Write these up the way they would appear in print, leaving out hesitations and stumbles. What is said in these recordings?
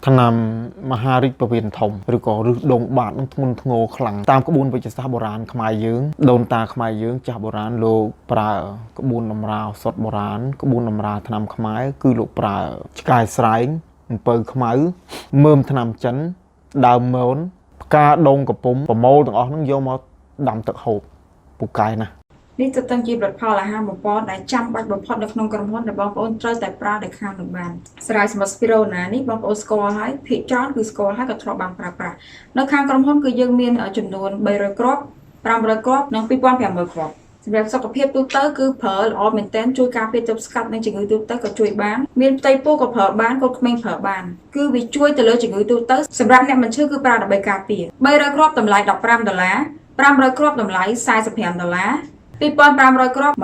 ថ្នាំមហារិទ្ធពវៀនធំឬក៏រឹសដងបាតនឹងធ្ងន់ធ្ងរខ្លាំងតាមក្បួនវិទ្យាសាស្ត្របុរាណខ្មែរយើងដូនតាខ្មែរយើងចាស់បុរាណលោកប្រើក្បួនតម្រាសុទ្ធបុរាណក្បួនតម្រាថ្នាំខ្មែរគឺលោកប្រើឆ្កែស្រែងអំពៅខ្មៅមើមថ្នាំចិនដើមមនផ្កាដងកំពុំប្រមូលទាំងអស់ហ្នឹងយកមកដាំទឹកហូបពូកែណាស់នេះទៅតាំងជាផលិតផលអាហារបំពន់ដែលចាំបាច់បំផុតនៅក្នុងក្រុមហ៊ុនដែលបងប្អូនត្រូវតែប្រើដោយខាងនឹងបានស្រាយសម្រាប់ Spirona នេះបងប្អូនស្គាល់ហើយភាគច្រើនគឺស្គាល់ហើយក៏ធ្លាប់បានប្រើប្រាស់នៅខាងក្រុមហ៊ុនគឺយើងមានចំនួន300គ្រាប់500គ្រាប់និង2500គ្រាប់សម្រាប់សុខភាពទូទៅគឺប្រើល្អមែនទែនជួយការពារទប់ស្កាត់នឹងជំងឺទូទៅក៏ជួយបានមានផ្ទៃពោះក៏ប្រើបានកូនក្មេងប្រើបានគឺវាជួយទៅលើជំងឺទូទៅសម្រាប់អ្នកមិនឈឺគឺប្រើដើម្បីការពារ300គ្រាប់តម្លៃ$15 500គ្រាប់តម្លៃ$45 2500គ្រាប់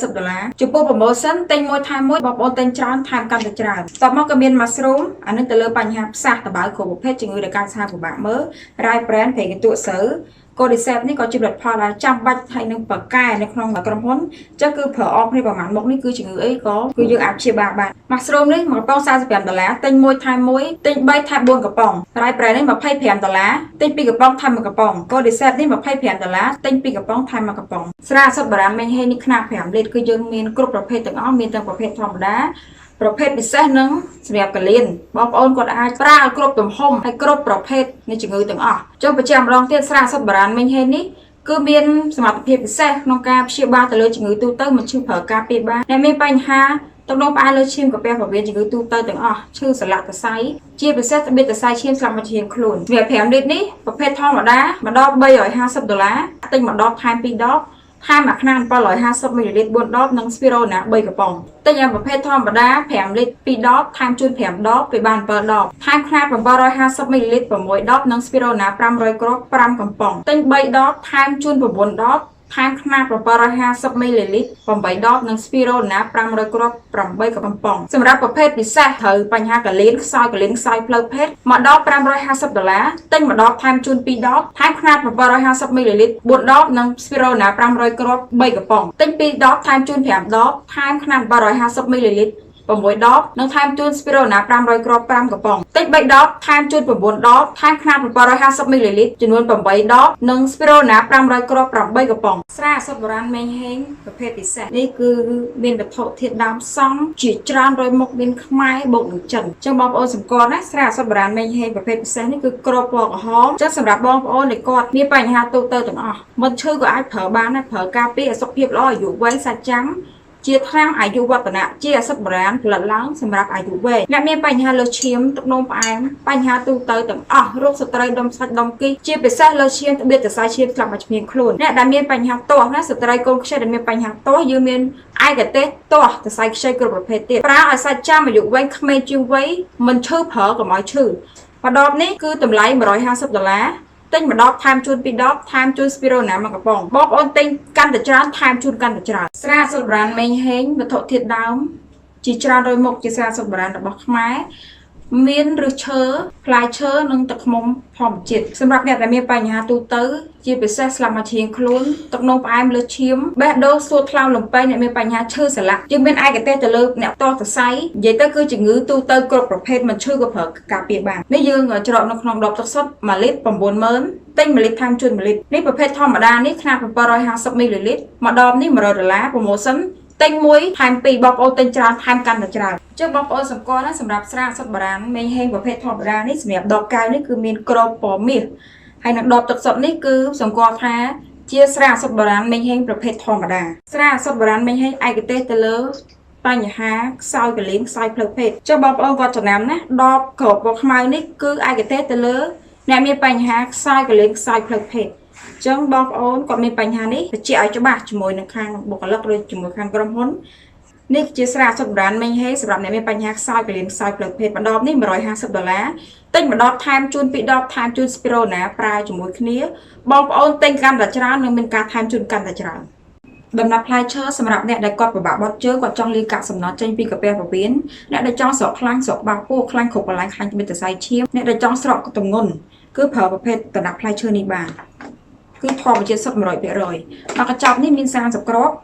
$190ចំពោះប្រូម៉ូសិនទិញមួយថែមមួយបងប្អូនទិញច្រើនថែមកាន់តែច្រើនតបមកក៏មាន mushroom អានេះទៅលើបញ្ហាផ្សះតបៅគ្រប់ប្រភេទជំងឺដែលកើតស្ហាពិបាកមើល Rai brand ព្រៃកន្ទក់ស្រូវ Cordyceps នេះក៏ជាផលិតផលដែលចាំបាច់ហើយនឹងបកកែនៅក្នុងក្រុមហ៊ុនចឹងគឺប្រើអស់គ្នាប្រហែលមុខនេះគឺជំងឺអីក៏គឺយើងអាចព្យាបាលបាន mushroom នេះ$45ទិញមួយថែមមួយទិញ3ថែម4កំប៉ុង Rai brand នេះ$25ទិញ2កំប៉ុងថែម1កំប៉ុង Cordyceps នេះ$25ទិញ2កំប៉ុងថែម1កំប៉ុងស្រាសុទ្ធបុរាណមេងហេនេះខ្នាត5លីត្រគឺយើងមានគ្រប់ប្រភេទទាំងអស់មានទាំងប្រភេទធម្មតាប្រភេទពិសេសនឹងសម្រាប់កលៀនបងប្អូនគាត់អាចប្រើគ្រប់ទំហំហើយគ្រប់ប្រភេទនៃជំងឺទាំងអស់ចុះបញ្ជាក់ម្ដងទៀតស្រាសុទ្ធបុរាណមេងហេនេះគឺមានសមត្ថភាពពិសេសក្នុងការព្យាបាលទៅលើជំងឺទូទៅមិនឈឺប្រើការពារបានដែលមានបញ្ហាទឹកនោមផ្អែមលើឈាមកាពះពោះវៀនជំងឺទូទៅទាំងអស់ឈឺសន្លាក់សរសៃជាពិសេសត្បិតសរសៃឈាមស្លាប់មកជាងខ្លួនវា5លីត្រនេះប្រភេទធម្មតាម្ដង$350ទិញម្ដងថែម2ដបថែមអាខ្នាត750មីលីលីត្រ4ដបនិង Spirona 3កំប៉ុងទិញអាប្រភេទធម្មតា5លីត្រ2ដបថែមជូន5ដបពេលបាន7ដបថែមខ្នាត750មីលីលីត្រ6ដបនិង Spirona 500គ្រាប់5កំប៉ុងទិញ3ដបថែមជូន9ដបថែមខ្នាត750មីលីលីត្រ8ដបនិង Spirona 500គ្រាប់8កំប៉ុងសម្រាប់ប្រភេទពិសេសត្រូវបញ្ហាកលៀនខ្សោយកលៀនខ្សោយផ្លូវភេទមួយដប$550ទិញមួយដបថែមជូន2ដបថែមខ្នាត750មីលីលីត្រ4ដបនិង Spirona 500គ្រាប់3កំប៉ុងទិញ2ដបថែមជូន5ដបថែមខ្នាត750មីលីលីត្រ6ដបនិងថែមជូន Spirona 500គ្រាប់5កំប៉ុងទិញ3ដបថែមជូន9ដបថែមខ្នាត750មីលីលីត្រចំនួន8ដបនិង Spirona 500គ្រាប់8កំប៉ុងស្រាសុទ្ធបុរាណមេងហេងប្រភេទពិសេសនេះគឺមានវត្ថុធាតុដើមផ្សំជាច្រើនរយមុខមានខ្មែរបូកនឹងចិនអញ្ចឹងបងប្អូនសម្គាល់ណាស្រាសុទ្ធបុរាណមេងហេងប្រភេទពិសេសនេះគឺក្របពណ៌ក្រហមអញ្ចឹងសម្រាប់បងប្អូនដែលគាត់មានបញ្ហាទូទៅទាំងអស់មិនឈឺក៏អាចប្រើបានដែរប្រើការពារសុខភាពល្អអាយុវែងសាច់ចាំជាថ្នាំអាយុវឌ្ឍនៈជាឱសថបុរាណផលិតឡើងសម្រាប់អាយុវែងអ្នកមានបញ្ហាលើឈាមទឹកនោមផ្អែមបញ្ហាទូទៅទាំងអស់រោគសត្រូវដុំសាច់ដុំគីជាពិសេសលើឈាមត្បៀតសរសៃឈាមស្លាប់មកជំនាញខ្លួនអ្នកដែលមានបញ្ហាទាស់ណាស្ត្រីកូនខ្ចីដែលមានបញ្ហាទាស់យើងមានឯកទេសទាស់សរសៃខ្ចីគ្រប់ប្រភេទទៀតប្រើឲ្យសាច់ចាំអាយុវែងក្មេងជាងវ័យមិនឈឺប្រើកុំឲ្យឈឺម្ដបនេះគឺតម្លៃ$150ទិញម្ដបថែមជូន2ដបថែមជូន Spirona 1កំប៉ុងបងប្អូនទិញកាន់តែច្រើនថែមជូនកាន់តែច្រើនស្រាសុទ្ធបុរាណមេងហេងវត្ថុធាតុដើមជាច្រើនរយមុខជាស្រាសុទ្ធបុរាណរបស់ខ្មែរមានឫសឈើផ្លែឈើនិងទឹកឃ្មុំធម្មជាតិសម្រាប់អ្នកដែលមានបញ្ហាទូទៅជាពិសេសស្លាប់មកឈាមខ្លួនទឹកនោមផ្អែមលើឈាមបេះដូងសួតថ្លើមលំពេងអ្នកមានបញ្ហាឈឺសន្លាក់យើងមានឯកទេសទៅលើអ្នកតសសៃនិយាយទៅគឺជំងឺទូទៅគ្រប់ប្រភេទមិនឈឺក៏ប្រើការពារបាននេះយើងច្រកនៅក្នុងដបទឹកសុទ្ធ1លីត្រ90000ទិញ1លីត្រថែមជូន1លីត្រនេះប្រភេទធម្មតានេះខ្នាត750មីលីលីត្រមួយដបនេះ$100ប្រូម៉ូសិនទិញមួយថែម2បងប្អូនទិញច្រើនថែមកាន់តែច្រើនចុះបងប្អូនសម្គាល់ណាសម្រាប់ស្រាសុទ្ធបុរាណមេងហេងប្រភេទធម្មតានេះសម្រាប់ដបកែវនេះគឺមានក្របពណ៌មាសហើយនឹងដបទឹកសុទ្ធនេះគឺសម្គាល់ថាជាស្រាសុទ្ធបុរាណមេងហេងប្រភេទធម្មតាស្រាសុទ្ធបុរាណមេងហេងឯកទេសទៅលើបញ្ហាខ្សោយកលៀនខ្សោយផ្លូវភេទចុះបងប្អូនគាត់ចំណាំណាដបក្របពណ៌ខ្មៅនេះគឺឯកទេសទៅលើអ្នកមានបញ្ហាខ្សោយកលៀនខ្សោយផ្លូវភេទចឹងបងប្អូនគាត់មានបញ្ហានេះបញ្ជាក់ឲ្យច្បាស់ជាមួយនឹងខាងបុគ្គលិកឬជាមួយខាងក្រុមហ៊ុននេះជាស្រាសុទ្ធបុរាណមេងហេសម្រាប់អ្នកមានបញ្ហាខ្សោយកលៀនខ្សោយផ្លូវភេទម្ដបនេះ$150ទិញម្ដបថែមជូន2ដបថែមជូន Spirona ប្រើជាមួយគ្នាបងប្អូនទិញកាន់តែច្រើននឹងមានការថែមជូនកាន់តែច្រើនដំណាប់ផ្លែឈើសម្រាប់អ្នកដែលគាត់ពិបាកបត់ជើងគាត់ចង់លាយកាកសំណល់ចេញពីកាពះពោះវៀនអ្នកដែលចង់ស្រកខ្លាញ់ស្រកបាក់ពោះខ្លាញ់គ្រប់កន្លែងខ្លាញ់មានសរសៃឈាមអ្នកដែលចង់ស្រកទម្ងន់គឺប្រើប្រភេទដំណាប់ផ្លែឈើនេះបានគឺធម្មជាតិសុទ្ធ100%ដល់កញ្ចប់នេះមាន30គ្រាប់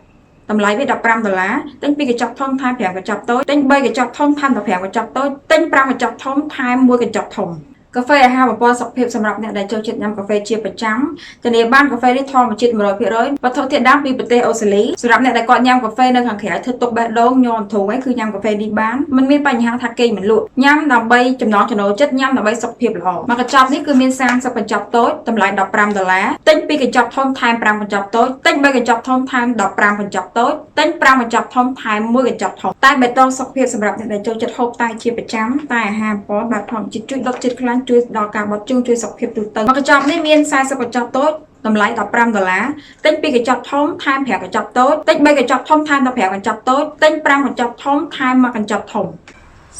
តម្លៃវា$15ទិញ2កញ្ចប់ធំថែម5កញ្ចប់តូចទិញ3កញ្ចប់ធំថែម15កញ្ចប់តូចទិញ5កញ្ចប់ធំថែម1កញ្ចប់ធំកាហ្វេអាហារបំពេញសុខភាពសម្រាប់អ្នកដែលចូលចិត្តញ៉ាំកាហ្វេជាប្រចាំធានាបានកាហ្វេនេះធម្មជាតិ100%វត្ថុធាតុដើមពីប្រទេសអូស្ត្រាលីសម្រាប់អ្នកដែលគាត់ញ៉ាំកាហ្វេនៅខាងក្រៅធ្វើទុកបេះដូងញ័រធូរហើយគឺញ៉ាំកាហ្វេនេះបានមិនមានបញ្ហាថាគេមិនលក់ញ៉ាំដើម្បីចំណង់ចំណូលចិត្តញ៉ាំដើម្បីសុខភាពល្អមួយកញ្ចប់នេះគឺមាន30កញ្ចប់តូចតម្លៃ$15ទិញ2កញ្ចប់ធំថែម5កញ្ចប់តូចទិញ3កញ្ចប់ធំថែម15កញ្ចប់តូចទិញ5កញ្ចប់ធំថែម1កញ្ចប់ធំតែបេតុងសុខភាពសម្រាប់អ្នកដែលចូលចិត្តហូបតែជាប្រចាំតែអាហារបំពេញបែបធម្មជាតិជួយដុតជាតិខ្លាញ់ជួយដល់ការបត់ជើងជួយសុខភាពទូទៅមួយកញ្ចប់នេះមាន40កញ្ចប់តូចតម្លៃ$15ទិញ2កញ្ចប់ធំថែម5កញ្ចប់តូចទិញ3កញ្ចប់ធំថែម15កញ្ចប់តូចទិញ5កញ្ចប់ធំថែម1កញ្ចប់ធំ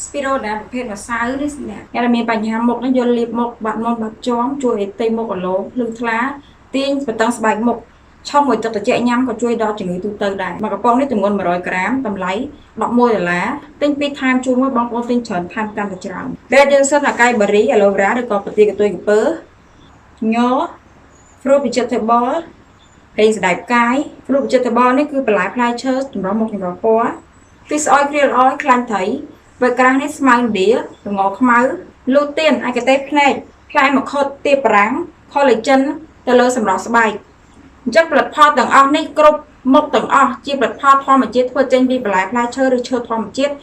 Spiro ដែលប្រភេទម្សៅនេះអ្នកដែលមានបញ្ហាមុខនេះយកលាបមុខបាត់មុខបាត់ជាំជួយឲ្យផ្ទៃមុខអលោភ្លឺថ្លាទាញបន្តឹងស្បែកមុខឆុងមួយទឹកត្រជាក់ញ៉ាំក៏ជួយដល់ជំងឺទូទៅដែរមួយកំប៉ុងនេះទម្ងន់100ក្រាមតម្លៃ$11ទិញ2ថែមជួនមួយបងប្អូនទិញច្រើនថែមកាន់តែច្រើនដែលយើងសិនអាកាយបារីអាឡូវេរ៉ាឬក៏ប្រទាលកន្ទុយក្រពើញ Fruit vegetable ហេងស្ដែកផ្កាយ Fruit vegetable នេះគឺបន្លែផ្លែឈើចម្រុះមុខចម្រុះពណ៌ Fish oil krill oil ខ្លាញ់ត្រីវែកក្រាស់នេះស្មៅឥណ្ឌាល្ងខ្មៅលូទៀនឯកទេសភ្នែកផ្លែមង្ឃុតទៀបប្រាំង collagen ទៅលើសម្រស់ស្បែកអញ្ចឹងផលិតផលទាំងអស់នេះគ្រប់មុខទាំងអស់ជាផលិតផលធម្មជាតិធ្វើចេញពីបន្លែផ្លែឈើឬឈើធម្មជាតិ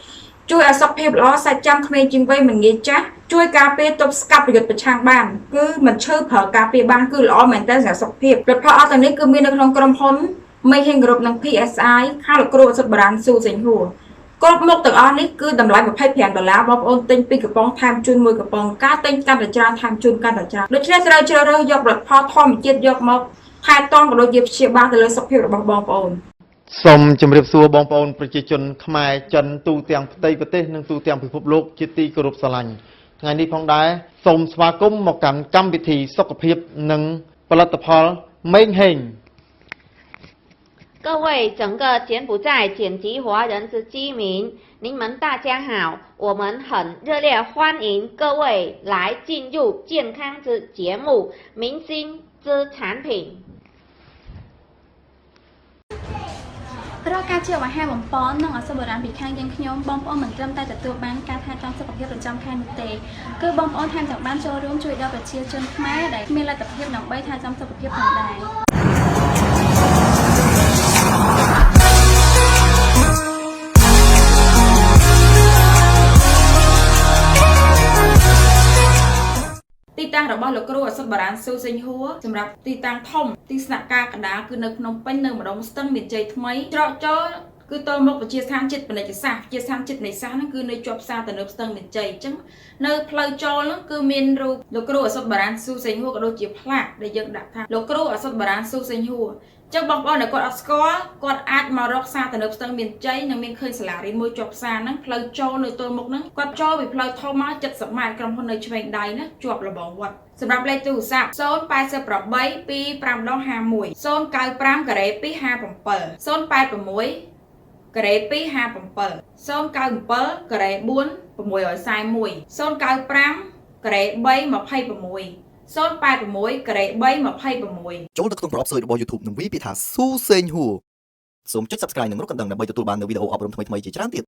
ជួយឲ្យសុខភាពល្អសាច់ចាំក្មេងជាងវ័យមិនងាយចាស់ជួយការពារទប់ស្កាត់ប្រយុទ្ធប្រឆាំងបានគឺមិនឈឺប្រើការពារបានគឺល្អមែនទែនសម្រាប់សុខភាពផលិតផលអស់ទាំងនេះគឺមាននៅក្នុងក្រុមហ៊ុន Making Group និង PSI ខាងលោកគ្រូអសុទ្ធបារានស៊ូសេងហួរគ្រប់មុខទាំងអស់នេះគឺតម្លៃ$25បងប្អូនទិញ2កំប៉ុងថែមជូន1កំប៉ុងការទិញកាន់តែច្រើនថែមជូនកាន់តែច្រើនដូច្នេះត្រូវជ្រើសរើសយកផលិតផលធម្មជាតិយកមកថែទាំក៏ដូចជាព្យាបាលទៅលើសុខភាពរបស់បងប្អូនសូមជម្រាបសួរបងប្អូនប្រជាជនខ្មែរចិនទូទាំងផ្ទៃប្រទេសនិងទូទាំងពិភពលោកជាទីគោរពស្រឡាញ់ថ្ងៃនេះផងដែរសូមស្វាគមន៍មកកាន់កម្មវិធីសុខភាពនិងផលិតផលមេងហេង各位整个柬埔寨柬籍华人之居民，您们大家好，我们很热烈欢迎各位来进入健康之节目《明星之产品》。រកការជាអាហារបំពន់និងឱសថបុរាណពីខាងយើងខ្ញុំបងប្អូនមិនត្រឹមតែទទួលបានការថែទាំសុខភាពប្រចាំខែនោះទេគឺបងប្អូនថែមទាំងបានចូលរួមជួយដល់ប្រជាជនខ្មែរដែលមានលទ្ធភាពដើម្បីថែទាំសុខភាពផងដែរទីតាំងរបស់លោកគ្រូអសុទ្ធបារានស៊ូសេងហួរសម្រាប់ទីតាំងធំទីស្នាក់ការកណ្ដាលគឺនៅភ្នំពេញនៅម្ដុំស្ទឹងមានជ័យថ្មីច្រកចូលគឺទល់មុខវិទ្យាស្ថានជាតិពាណិជ្ជសាស្ត្រវិទ្យាស្ថានជាតិពាណិជ្ជសាស្ត្រហ្នឹងគឺនៅជាប់ផ្សារទៅនៅស្ទឹងមានជ័យអញ្ចឹងនៅផ្លូវចូលហ្នឹងគឺមានរូបលោកគ្រូអសុទ្ធបារានស៊ូសេងហួរក៏ដូចជាផ្លាកដែលយើងដាក់ថាលោកគ្រូអសុទ្ធបារានស៊ូសេងហួរអញ្ចឹងបងប្អូនដែលគាត់អត់ស្គាល់គាត់អាចមករកផ្សារទៅនៅស្ទឹងមានជ័យនិងមានឃើញសាលារៀនមួយជាប់ផ្សារហ្នឹងផ្លូវចូលនៅទល់មុខហ្នឹងគាត់ចូលពីផ្លូវធំមក70ម៉ែត្រក្រុមហ៊ុននៅឆ្វេងដៃណាជាប់របងវត្តសម្រាប់លេខទូរស័ព្ទ088 2551 095ការ៉េ257 086ការ៉េ257 097ការ៉េ4 641 095ការ៉េ326 086ការ៉េ326ចូលទៅក្នុងប្រអប់សើចរបស់ YouTube និងវាយពាក្យថាស៊ូសេងហួរសូមចុច Subscribe និងរូបកណ្ដឹងដើម្បីទទួលបាននូវវីដេអូអប់រំថ្មីៗជាច្រើនទៀត